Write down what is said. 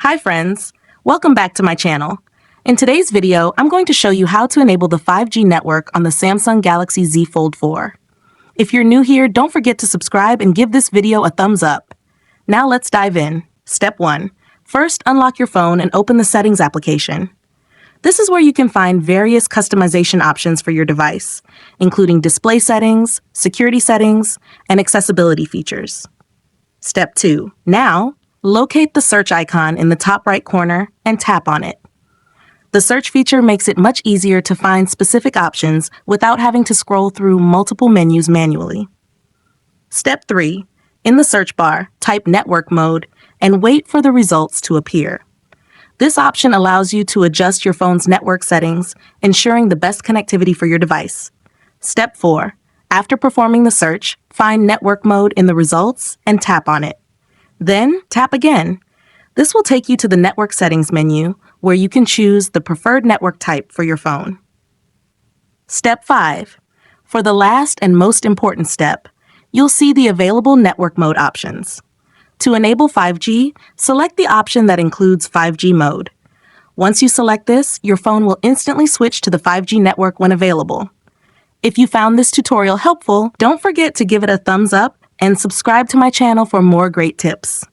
Hi friends, welcome back to my channel. In today's video, I'm going to show you how to enable the 5G network on the Samsung Galaxy Z Fold 4. If you're new here, don't forget to subscribe and give this video a thumbs up. Now let's dive in. Step 1. First, unlock your phone and open the Settings application. This is where you can find various customization options for your device, including display settings, security settings, and accessibility features. Step 2. Now, locate the search icon in the top right corner and tap on it. The search feature makes it much easier to find specific options without having to scroll through multiple menus manually. Step 3. In the search bar, type Network Mode and wait for the results to appear. This option allows you to adjust your phone's network settings, ensuring the best connectivity for your device. Step 4. After performing the search, find Network Mode in the results and tap on it. Then, tap again. This will take you to the Network Settings menu, where you can choose the preferred network type for your phone. Step 5. For the last and most important step, you'll see the available network mode options. To enable 5G, select the option that includes 5G mode. Once you select this, your phone will instantly switch to the 5G network when available. If you found this tutorial helpful, don't forget to give it a thumbs up and subscribe to my channel for more great tips.